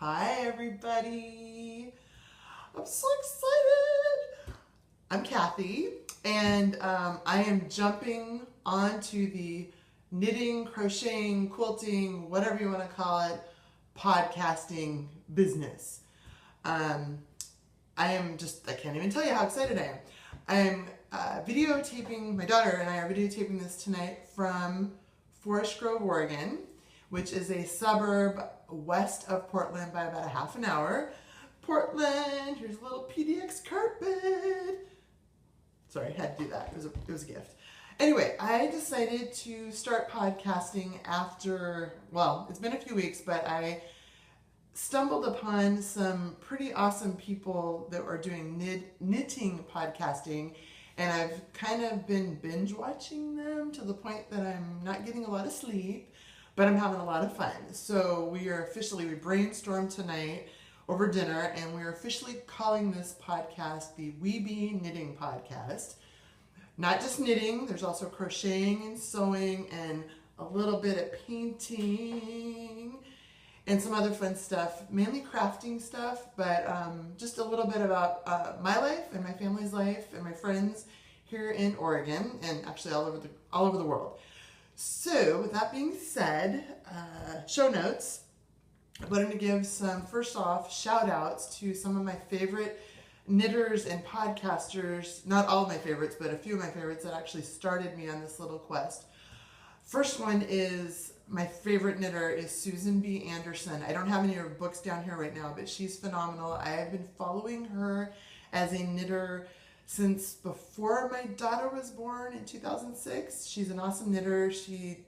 Hi, everybody. I'm so excited. I'm Kathy, and I am jumping onto the knitting, crocheting, quilting, whatever you want to call it, podcasting business. I can't even tell you how excited I am. I'm videotaping, my daughter and I are videotaping this tonight from Forest Grove, Oregon, which is a suburb west of Portland by about a half an hour. Portland, here's a little PDX carpet. Sorry, I had to do that. It was a gift. Anyway, I decided to start podcasting after, well, it's been a few weeks, but I stumbled upon some pretty awesome people that are doing knitting podcasting, and I've kind of been binge watching them to the point that I'm not getting a lot of sleep, but I'm having a lot of fun. So we brainstormed tonight over dinner, and we are officially calling this podcast the We Be Knitting Podcast. Not just knitting, there's also crocheting and sewing and a little bit of painting and some other fun stuff, mainly crafting stuff, but just a little bit about my life and my family's life and my friends here in Oregon and actually all over the world. So with that being said, show notes. I'm going to give some, first off, shout outs to some of my favorite knitters and podcasters, not all of my favorites, but a few of my favorites that actually started me on this little quest. First one is, my favorite knitter is Susan B. Anderson. I don't have any of her books down here right now, but she's phenomenal. I have been following her as a knitter since before my daughter was born in 2006. She's an awesome knitter. She's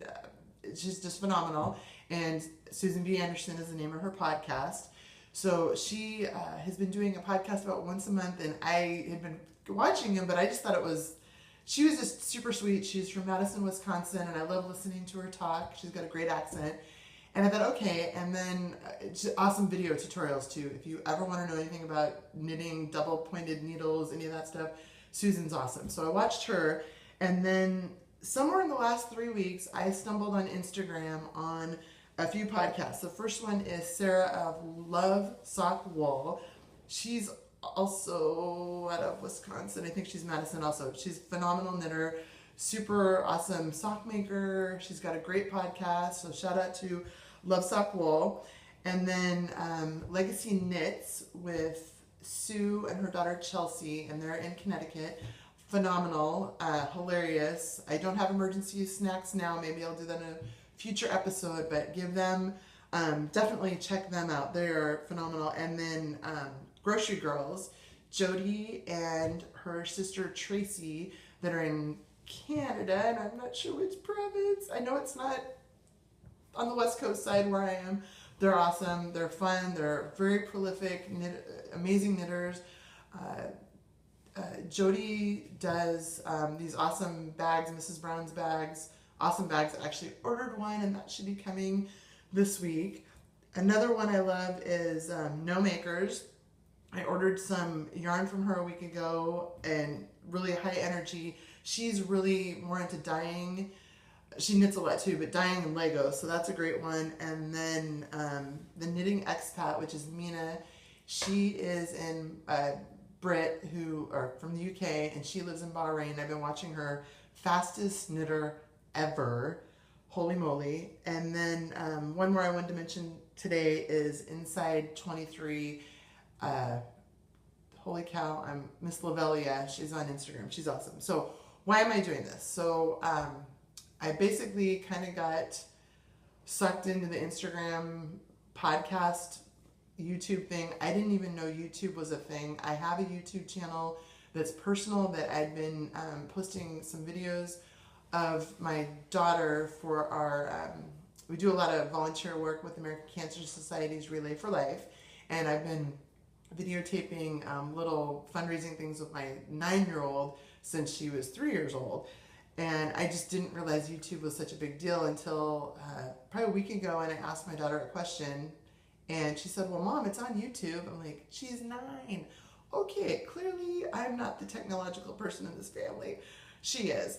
just phenomenal. And Susan B. Anderson is the name of her podcast. So she has been doing a podcast about once a month, and I had been watching him, but I just thought she was just super sweet. She's from Madison, Wisconsin, and I love listening to her talk. She's got a great accent. And I thought, okay, and then awesome video tutorials too. If you ever want to know anything about knitting, double pointed needles, any of that stuff, Susan's awesome. So I watched her, and then somewhere in the last 3 weeks, I stumbled on Instagram on a few podcasts. The first one is Sarah of Love Sock Wool. She's also out of Wisconsin. I think she's Madison also. She's a phenomenal knitter, super awesome sock maker. She's got a great podcast, so shout out to Love Sock Wool. And then Legacy Knits with Sue and her daughter Chelsea, and they're in Connecticut. Phenomenal, hilarious. I don't have emergency snacks now. Maybe I'll do that in a future episode, but give them, definitely check them out. They are phenomenal. And then Grocery Girls, Jody and her sister Tracy, that are in Canada, and I'm not sure which province. I know it's not on the West Coast side where I am. They're awesome. They're fun. They're very prolific, amazing knitters. Jody does these awesome bags, Mrs. Brown's bags, awesome bags. I actually ordered one, and that should be coming this week. Another one I love is No Makers. I ordered some yarn from her a week ago, and really high energy. She's really more into dyeing. She knits a lot too, but dyeing and Lego, so that's a great one. And then the Knitting Expat, which is Mina. She is in Brit, who are from the UK, and she lives in Bahrain. I've been watching her. Fastest knitter ever. Holy moly. And then one more I wanted to mention today is Inside 23. Holy cow, I'm Miss Lavelia. She's on Instagram. She's awesome. So why am I doing this? So I basically kind of got sucked into the Instagram podcast YouTube thing. I didn't even know YouTube was a thing. I have a YouTube channel that's personal that I'd been posting some videos of my daughter for our, we do a lot of volunteer work with American Cancer Society's Relay for Life, and I've been videotaping little fundraising things with my 9-year-old since she was 3 years old. And I just didn't realize YouTube was such a big deal until probably a week ago, and I asked my daughter a question, and she said, well, Mom, it's on YouTube. I'm like, she's 9. Okay, clearly I'm not the technological person in this family. She is.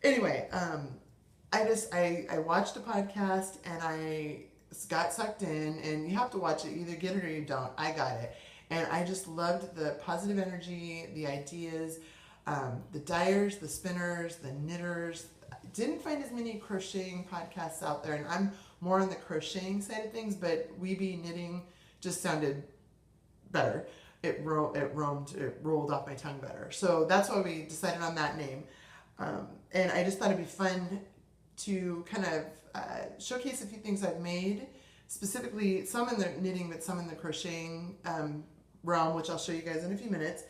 Anyway, I watched a podcast, and I got sucked in, and you have to watch it. You either get it or you don't. I got it. And I just loved the positive energy, the ideas, the dyers, the spinners, the knitters. Didn't find as many crocheting podcasts out there, and I'm more on the crocheting side of things, but Weeby Knitting just sounded better. It rolled off my tongue better. So that's why we decided on that name. And I just thought it'd be fun to kind of showcase a few things I've made, specifically some in the knitting, but some in the crocheting realm, which I'll show you guys in a few minutes.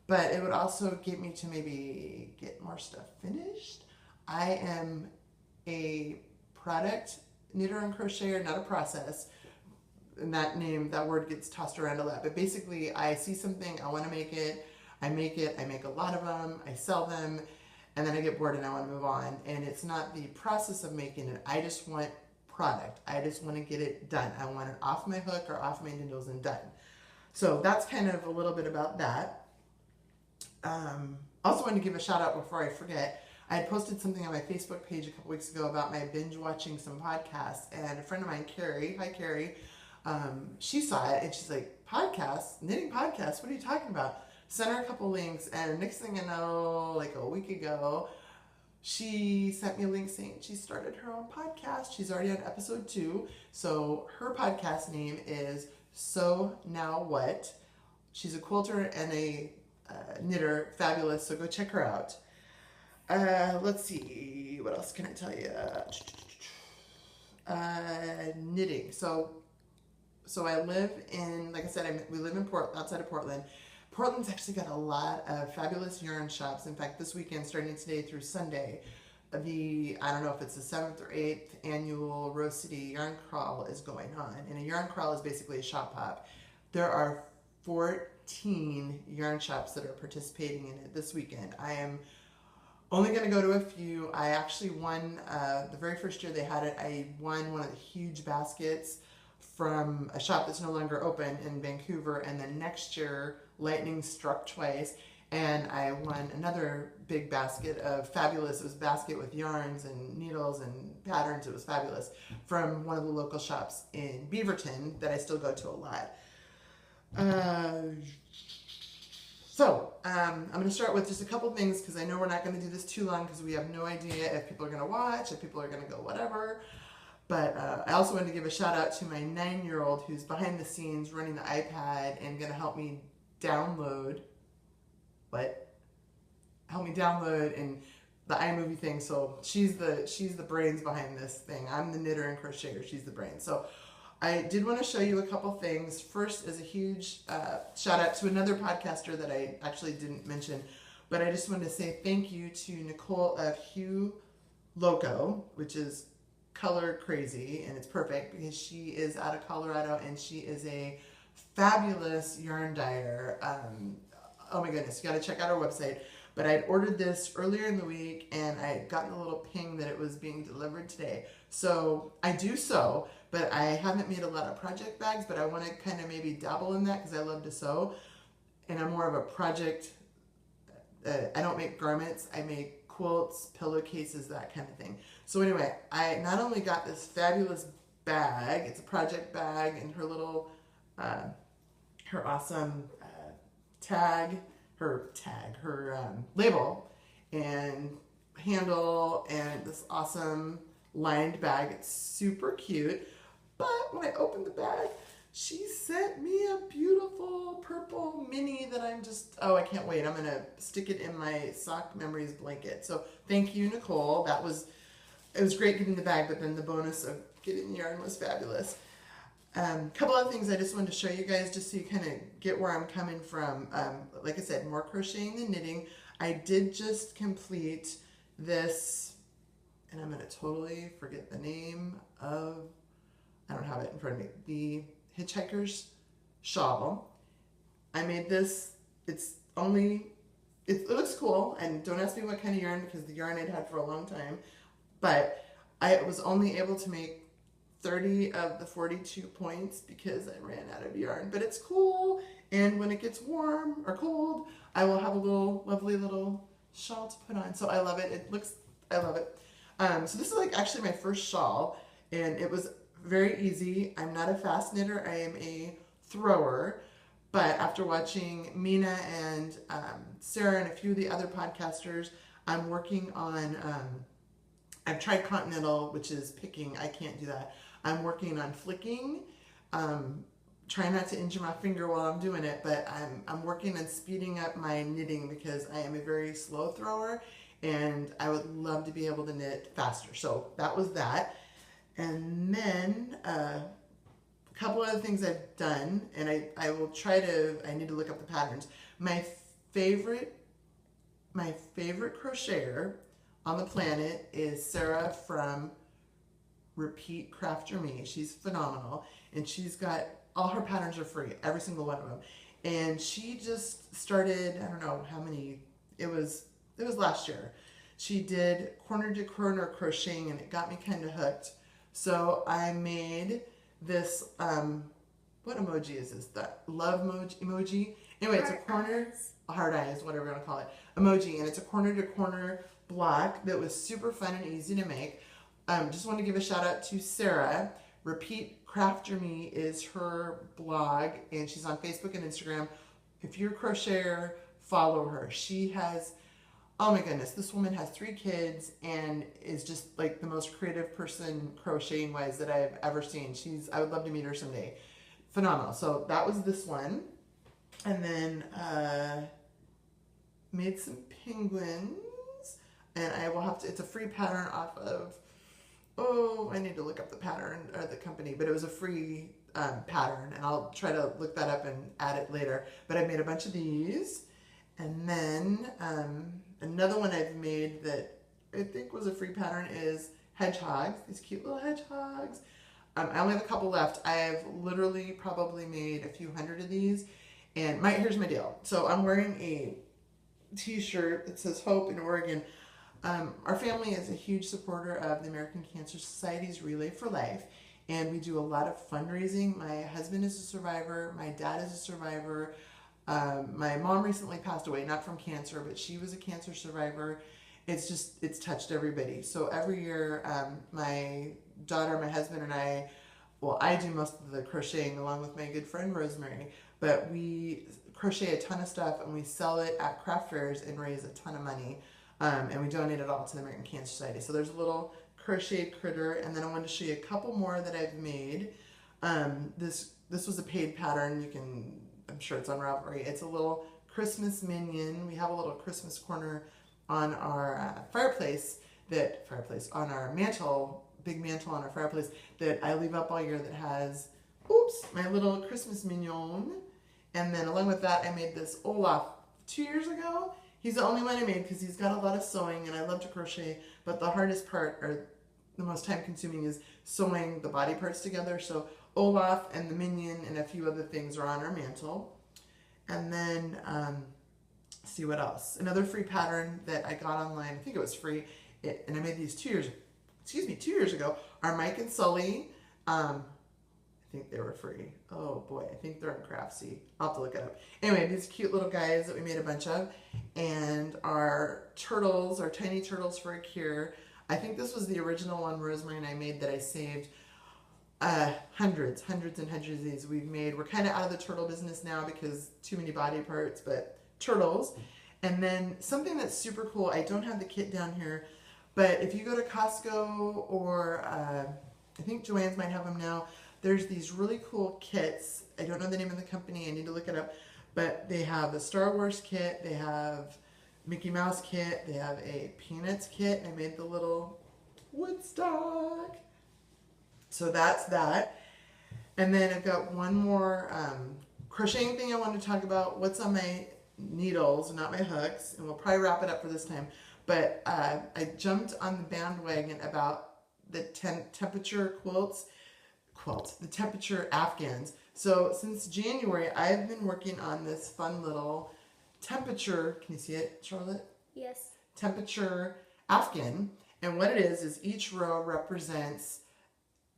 But it would also get me to maybe get more stuff finished. I am a product knitter and crocheter, not a process. And that word gets tossed around a lot. But basically, I see something, I want to make it, I make a lot of them, I sell them, and then I get bored and I want to move on. And it's not the process of making it, I just want product. I just want to get it done. I want it off my hook or off my needles and done. So that's kind of a little bit about that. Also wanted to give a shout out before I forget. I had posted something on my Facebook page a couple weeks ago about my binge watching some podcasts, and a friend of mine, Carrie, hi Carrie, she saw it and she's like, podcasts, knitting podcasts, what are you talking about? Sent her a couple links, and next thing I know, like a week ago, she sent me a link saying she started her own podcast. She's already on episode 2. So her podcast name is So Now What. She's a quilter and a knitter, fabulous, so go check her out. Let's see, what else can I tell you? Knitting. So I live in, like I said, we live in outside of Portland. Portland's actually got a lot of fabulous yarn shops. In fact, this weekend, starting today through Sunday, I don't know if it's the 7th or 8th annual Rose City Yarn Crawl is going on. And a yarn crawl is basically a shop hop. There are 14 yarn shops that are participating in it this weekend. I am only going to go to a few. I actually won, the very first year they had it, I won one of the huge baskets from a shop that's no longer open in Vancouver, and then next year lightning struck twice and I won another big basket of fabulous, it was a basket with yarns and needles and patterns, it was fabulous, from one of the local shops in Beaverton that I still go to a lot. I'm going to start with just a couple things because I know we're not going to do this too long because we have no idea if people are going to watch, if people are going to go whatever. But I also wanted to give a shout out to my 9-year-old who's behind the scenes running the iPad and going to help me download, and the iMovie thing. So she's the brains behind this thing. I'm the knitter and crocheter. She's the brains. So I did want to show you a couple things. First is a huge shout out to another podcaster that I actually didn't mention, but I just wanted to say thank you to Nicole of Hue Loco, which is color crazy, and it's perfect because she is out of Colorado and she is a fabulous yarn dyer. Oh my goodness, you got to check out our website. But I had ordered this earlier in the week and I had gotten a little ping that it was being delivered today. So I do sew, but I haven't made a lot of project bags, but I want to kind of maybe dabble in that because I love to sew. And I'm more of a project, I don't make garments, I make quilts, pillowcases, that kind of thing. So anyway, I not only got this fabulous bag, it's a project bag, and her little, her awesome her label and handle, and this awesome lined bag. It's super cute. But when I opened the bag, she sent me a beautiful purple mini that I'm just, I can't wait. I'm going to stick it in my Sock Memories blanket. So thank you, Nicole. It was great getting the bag, but then the bonus of getting the yarn was fabulous. Couple of things I just wanted to show you guys just so you kind of get where I'm coming from. Like I said, more crocheting than knitting. I did just complete this, and I'm going to totally forget the name of, I don't have it in front of me, the Hitchhiker's Shawl. I made this, it looks cool, and don't ask me what kind of yarn because the yarn I'd had for a long time, but I was only able to make 30 of the 42 points because I ran out of yarn, but it's cool, and when it gets warm or cold, I will have a lovely little shawl to put on. So I love it. I love it. So this is like actually my first shawl, and it was very easy. I'm not a fast knitter. I am a thrower. But after watching Mina and Sarah and a few of the other podcasters, I'm working on, I've tried continental, which is picking. I can't do that. I'm working on flicking. Trying not to injure my finger while I'm doing it, but I'm working on speeding up my knitting because I am a very slow thrower and I would love to be able to knit faster. So that was that. And then a couple other things I've done, and I will try to, I need to look up the patterns. My favorite crocheter on the planet is Sarah from Repeat Crafter Me. She's phenomenal, and she's got, all her patterns are free, every single one of them. And she just started, I don't know how many, it was last year. She did corner to corner crocheting and it got me kind of hooked. So I made this, what emoji is this? The love emoji? Anyway, it's a corner, hard eyes, whatever you want to call it, emoji. And it's a corner to corner block that was super fun and easy to make. Just want to give a shout out to Sarah. Repeat Crafter Me is her blog, and she's on Facebook and Instagram. If you're a crocheter, follow her. She has, oh my goodness, this woman has 3 kids and is just like the most creative person crocheting wise that I've ever seen. I would love to meet her someday. Phenomenal. So that was this one. And then made some penguins, and I will have to, it's a free pattern off of, oh, I need to look up the pattern or the company, but it was a free pattern, and I'll try to look that up and add it later. But I made a bunch of these, and then another one I've made that I think was a free pattern is hedgehogs, these cute little hedgehogs. I only have a couple left. I have literally probably made a few hundred of these, and here's my deal. So I'm wearing a t-shirt that says Hope in Oregon. Our family is a huge supporter of the American Cancer Society's Relay for Life, and we do a lot of fundraising. My husband is a survivor. My dad is a survivor. My mom recently passed away, not from cancer, but she was a cancer survivor. It's touched everybody. So every year, my daughter, my husband, and I do most of the crocheting along with my good friend Rosemary, but we crochet a ton of stuff and we sell it at craft fairs and raise a ton of money. And we donate it all to the American Cancer Society. So there's a little crocheted critter, and then I wanted to show you a couple more that I've made. This was a paid pattern. I'm sure it's on Ravelry. It's a little Christmas minion. We have a little Christmas corner on our fireplace, on our mantle, big mantle on our fireplace that I leave up all year that has, my little Christmas mignon. And then along with that, I made this Olaf 2 years ago. He's the only one I made because he's got a lot of sewing and I love to crochet, but the hardest part, or the most time consuming, is sewing the body parts together. So Olaf and the minion and a few other things are on our mantle. And then, see what else. Another free pattern that I got online, I think it was free, and I made these 2 years ago, are Mike and Sully. I think they were free. Oh boy, I think they're on Craftsy. I'll have to look it up. Anyway, these cute little guys that we made a bunch of, and our turtles, our tiny turtles for a cure. I think this was the original one Rosemary and I made that I saved hundreds and hundreds of these we've made. We're kind of out of the turtle business now because too many body parts, but turtles. And then something that's super cool, I don't have the kit down here, but if you go to Costco or I think Joann's might have them now, there's these really cool kits. I don't know the name of the company. I need to look it up. But they have a Star Wars kit. They have Mickey Mouse kit. They have a Peanuts kit. I made the little Woodstock. So that's that. And then I've got one more crocheting thing I want to talk about. What's on my needles, not my hooks. And we'll probably wrap it up for this time. But I jumped on the bandwagon about the temperature the temperature Afghans. So since January, I've been working on this fun little temperature, can you see it, Charlotte? Yes. Temperature Afghan. And what it is each row represents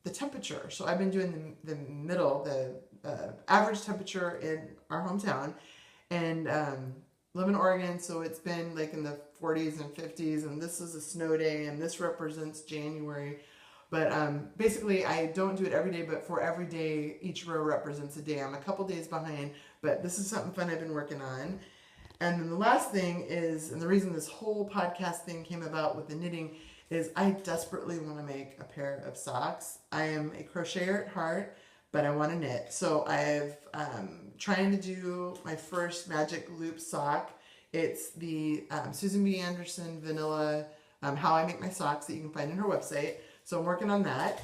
the temperature. So I've been doing the middle, the average temperature in our hometown, and live in Oregon, so it's been like in the 40s and 50s, and this is a snow day, and this represents January. But basically, I don't do it every day, but for every day, each row represents a day. I'm a couple days behind, but this is something fun I've been working on. And then the last thing is, and the reason this whole podcast thing came about with the knitting is I desperately want to make a pair of socks. I am a crocheter at heart, but I want to knit. So I've trying to do my first magic loop sock. It's the Susan B. Anderson vanilla How I Make My Socks that you can find on her website. So I'm working on that,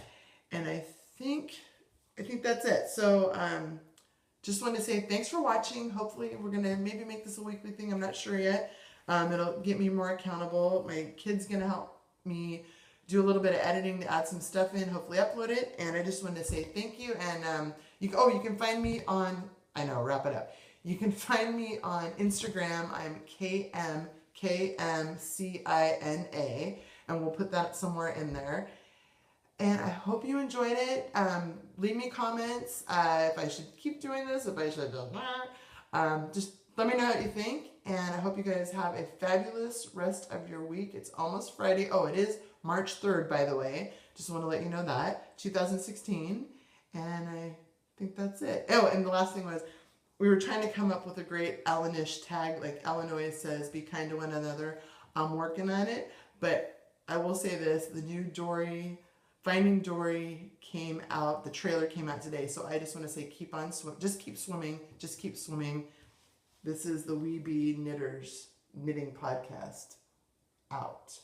and I think that's it. So just want to say thanks for watching. Hopefully we're gonna maybe make this a weekly thing. I'm not sure yet. It'll get me more accountable. My kid's gonna help me do a little bit of editing to add some stuff in. Hopefully upload it. And I just wanted to say thank you. And you can find me on. I know. Wrap it up. You can find me on Instagram. I'm KMCINA, and we'll put that somewhere in there. And I hope you enjoyed it. Leave me comments if I should keep doing this, if I should just let me know what you think. And I hope you guys have a fabulous rest of your week. It's almost Friday. Oh, it is March 3rd, by the way. Just want to let you know that. 2016. And I think that's it. Oh, and the last thing was, we were trying to come up with a great Ellenish tag, like Ellen always says, be kind to one another. I'm working on it. But I will say this, the new Finding Dory came out, the trailer came out today, so I just want to say keep on swimming, just keep swimming. This is the We Be Knitters Knitting Podcast out.